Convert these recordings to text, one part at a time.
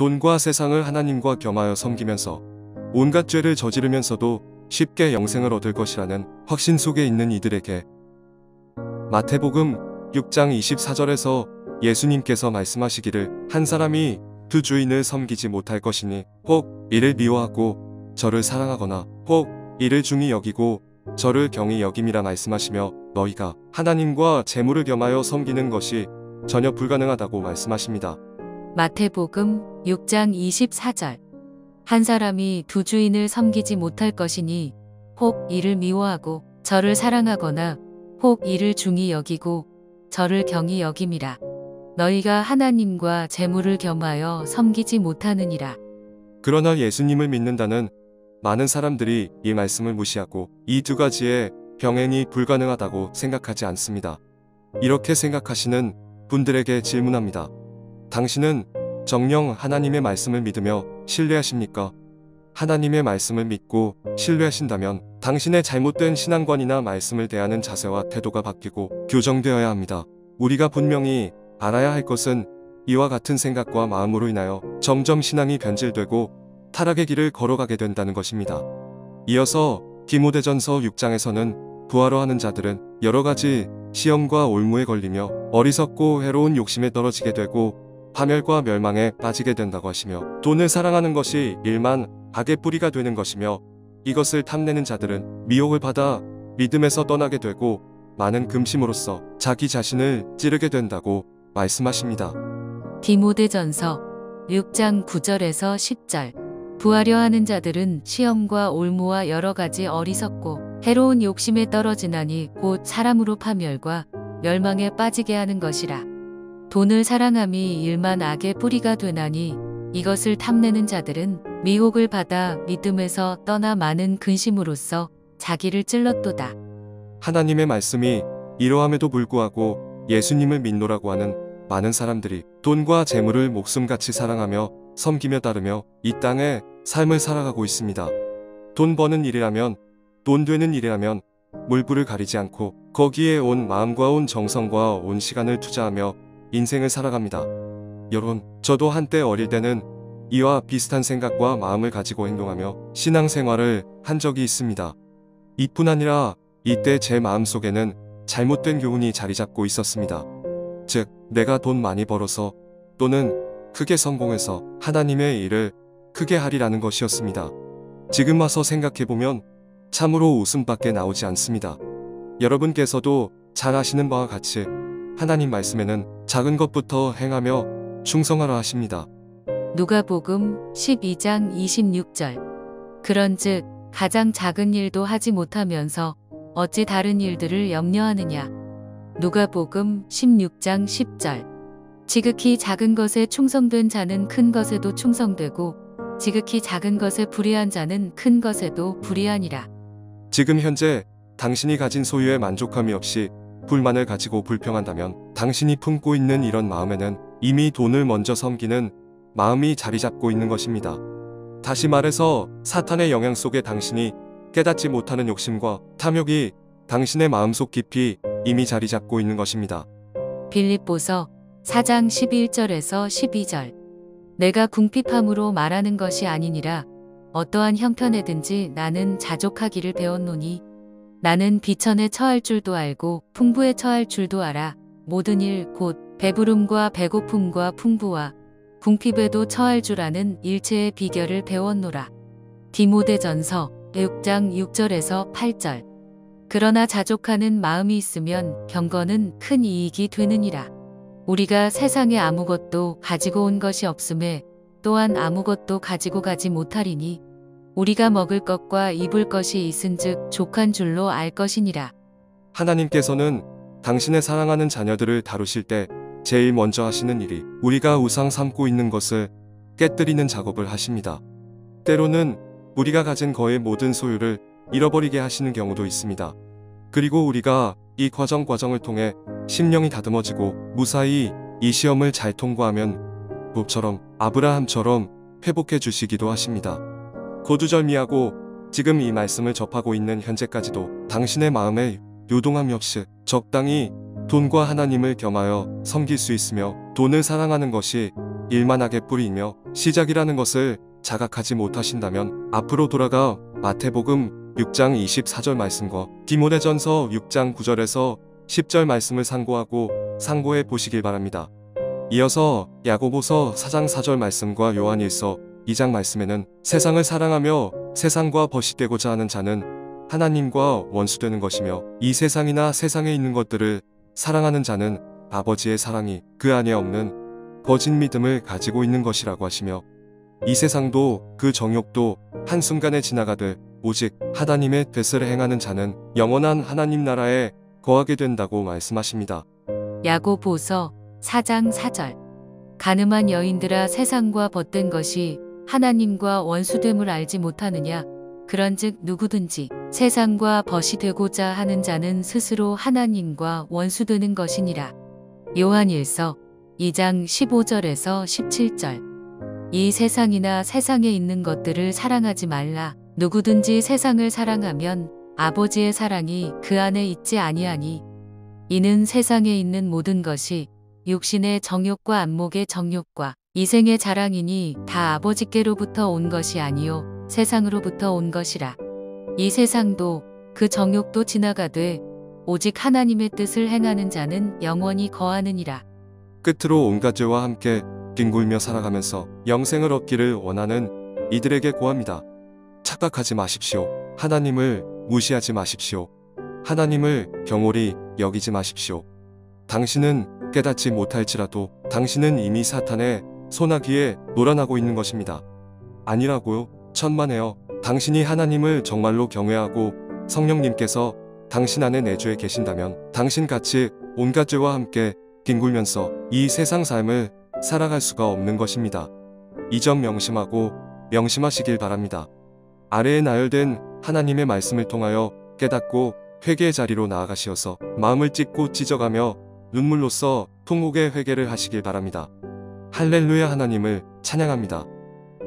돈과 세상을 하나님과 겸하여 섬기면서 온갖 죄를 저지르면서도 쉽게 영생을 얻을 것이라는 확신 속에 있는 이들에게 마태복음 6장 24절에서 예수님께서 말씀하시기를 한 사람이 두 주인을 섬기지 못할 것이니 혹 이를 미워하고 저를 사랑하거나 혹 이를 중히 여기고 저를 경히 여김이라 말씀하시며 너희가 하나님과 재물을 겸하여 섬기는 것이 전혀 불가능하다고 말씀하십니다. 마태복음 6장 24절 한 사람이 두 주인을 섬기지 못할 것이니 혹 이를 미워하고 저를 사랑하거나 혹 이를 중히 여기고 저를 경히 여김이라. 너희가 하나님과 재물을 겸하여 섬기지 못하느니라. 그러나 예수님을 믿는다는 많은 사람들이 이 말씀을 무시하고 이 두 가지의 병행이 불가능하다고 생각하지 않습니다. 이렇게 생각하시는 분들에게 질문합니다. 당신은 정녕 하나님의 말씀을 믿으며 신뢰하십니까? 하나님의 말씀을 믿고 신뢰하신다면 당신의 잘못된 신앙관이나 말씀을 대하는 자세와 태도가 바뀌고 교정되어야 합니다. 우리가 분명히 알아야 할 것은 이와 같은 생각과 마음으로 인하여 점점 신앙이 변질되고 타락의 길을 걸어가게 된다는 것입니다. 이어서 디모데전서 6장에서는 부하러하는 자들은 여러 가지 시험과 올무에 걸리며 어리석고 해로운 욕심에 떨어지게 되고 파멸과 멸망에 빠지게 된다고 하시며 돈을 사랑하는 것이 일만 악의 뿌리가 되는 것이며 이것을 탐내는 자들은 미혹을 받아 믿음에서 떠나게 되고 많은 금심으로써 자기 자신을 찌르게 된다고 말씀하십니다. 디모데전서 6장 9절에서 10절 부하려 하는 자들은 시험과 올무와 여러 가지 어리석고 해로운 욕심에 떨어지나니 곧 사람으로 파멸과 멸망에 빠지게 하는 것이라. 돈을 사랑함이 일만 악의 뿌리가 되나니 이것을 탐내는 자들은 미혹을 받아 믿음에서 떠나 많은 근심으로써 자기를 찔렀도다. 하나님의 말씀이 이러함에도 불구하고 예수님을 믿노라고 하는 많은 사람들이 돈과 재물을 목숨같이 사랑하며 섬기며 따르며 이 땅에 삶을 살아가고 있습니다. 돈 버는 일이라면 돈 되는 일이라면 물불을 가리지 않고 거기에 온 마음과 온 정성과 온 시간을 투자하며 인생을 살아갑니다. 여러분, 저도 한때 어릴 때는 이와 비슷한 생각과 마음을 가지고 행동하며 신앙생활을 한 적이 있습니다. 이뿐 아니라 이때 제 마음속에는 잘못된 교훈이 자리 잡고 있었습니다. 즉, 내가 돈 많이 벌어서 또는 크게 성공해서 하나님의 일을 크게 하리라는 것이었습니다. 지금 와서 생각해보면 참으로 웃음밖에 나오지 않습니다. 여러분께서도 잘 아시는 바와 같이 하나님 말씀에는 작은 것부터 행하며 충성하라 하십니다. 누가복음 12장 26절 그런즉 가장 작은 일도 하지 못하면서 어찌 다른 일들을 염려하느냐. 누가복음 16장 10절 지극히 작은 것에 충성된 자는 큰 것에도 충성되고 지극히 작은 것에 불의한 자는 큰 것에도 불의하니라. 지금 현재 당신이 가진 소유에 만족함이 없이 불만을 가지고 불평한다면 당신이 품고 있는 이런 마음에는 이미 돈을 먼저 섬기는 마음이 자리 잡고 있는 것입니다. 다시 말해서 사탄의 영향 속에 당신이 깨닫지 못하는 욕심과 탐욕이 당신의 마음속 깊이 이미 자리 잡고 있는 것입니다. 빌립보서 4장 11절에서 12절 내가 궁핍함으로 말하는 것이 아니니라. 어떠한 형편에든지 나는 자족하기를 배웠노니 나는 비천에 처할 줄도 알고 풍부에 처할 줄도 알아. 모든 일 곧 배부름과 배고픔과 풍부와 궁핍에도 처할 줄 아는 일체의 비결을 배웠노라. 디모데전서 6장 6절에서 8절 그러나 자족하는 마음이 있으면 경건은 큰 이익이 되느니라. 우리가 세상에 아무것도 가지고 온 것이 없음에 또한 아무것도 가지고 가지 못하리니 우리가 먹을 것과 입을 것이 있은즉 족한 줄로 알 것이니라. 하나님께서는 당신의 사랑하는 자녀들을 다루실 때 제일 먼저 하시는 일이 우리가 우상 삼고 있는 것을 깨뜨리는 작업을 하십니다. 때로는 우리가 가진 거의 모든 소유를 잃어버리게 하시는 경우도 있습니다. 그리고 우리가 이 과정을 통해 심령이 다듬어지고 무사히 이 시험을 잘 통과하면 욥처럼 아브라함처럼 회복해 주시기도 하십니다. 고두절미하고 지금 이 말씀을 접하고 있는 현재까지도 당신의 마음에 요동함이 없이 적당히 돈과 하나님을 겸하여 섬길 수 있으며 돈을 사랑하는 것이 일만하게 뿌리이며 시작이라는 것을 자각하지 못하신다면 앞으로 돌아가 마태복음 6장 24절 말씀과 디모데전서 6장 9절에서 10절 말씀을 상고하고 상고해 보시길 바랍니다. 이어서 야고보서 4장 4절 말씀과 요한일서 2장 말씀에는 세상을 사랑하며 세상과 벗이되고자 하는 자는 하나님과 원수되는 것이며 이 세상이나 세상에 있는 것들을 사랑하는 자는 아버지의 사랑이 그 안에 없는 거짓 믿음을 가지고 있는 것이라고 하시며 이 세상도 그 정욕도 한순간에 지나가되 오직 하나님의 뜻을 행하는 자는 영원한 하나님 나라에 거하게 된다고 말씀하십니다. 야고보서 4장 4절. 가늠한 여인들아, 세상과 벗된 것이 하나님과 원수됨을 알지 못하느냐? 그런즉 누구든지 세상과 벗이 되고자 하는 자는 스스로 하나님과 원수되는 것이니라. 요한일서 2장 15절에서 17절. 이 세상이나 세상에 있는 것들을 사랑하지 말라. 누구든지 세상을 사랑하면 아버지의 사랑이 그 안에 있지 아니하니. 이는 세상에 있는 모든 것이 육신의 정욕과 안목의 정욕과 이생의 자랑이니 다 아버지께로부터 온 것이 아니요 세상으로부터 온 것이라. 이 세상도 그 정욕도 지나가되 오직 하나님의 뜻을 행하는 자는 영원히 거하느니라. 끝으로 온갖 죄와 함께 뒹굴며 살아가면서 영생을 얻기를 원하는 이들에게 고합니다. 착각하지 마십시오. 하나님을 무시하지 마십시오. 하나님을 경홀히 여기지 마십시오. 당신은 깨닫지 못할지라도 당신은 이미 사탄의 소나기에 놀아나고 있는 것입니다. 아니라고요? 천만에요. 당신이 하나님을 정말로 경외하고 성령님께서 당신 안에 내주에 계신다면 당신같이 온갖 죄와 함께 뒹굴면서 이 세상 삶을 살아갈 수가 없는 것입니다. 이 점 명심하고 명심하시길 바랍니다. 아래에 나열된 하나님의 말씀을 통하여 깨닫고 회개의 자리로 나아가시어서 마음을 찢고 찢어가며 눈물로써 통곡의 회개를 하시길 바랍니다. 할렐루야. 하나님을 찬양합니다.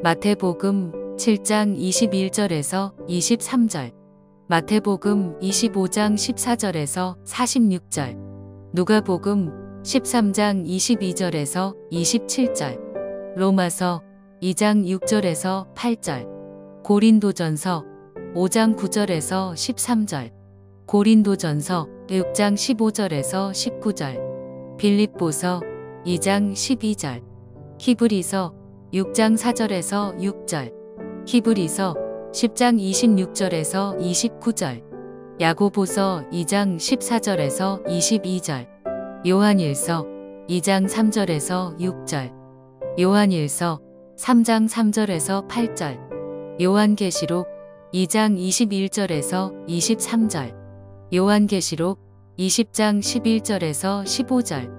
마태복음 7장 21절에서 23절. 마태복음 25장 14절에서 46절. 누가복음 13장 22절에서 27절. 로마서 2장 6절에서 8절. 고린도전서 5장 9절에서 13절. 고린도전서 6장 15절에서 19절. 빌립보서 2장 12절. 히브리서 6장 4절에서 6절. 히브리서 10장 26절에서 29절. 야고보서 2장 14절에서 22절. 요한일서 2장 3절에서 6절. 요한일서 3장 3절에서 8절. 요한계시록 2장 21절에서 23절. 요한계시록 20장 11절에서 15절.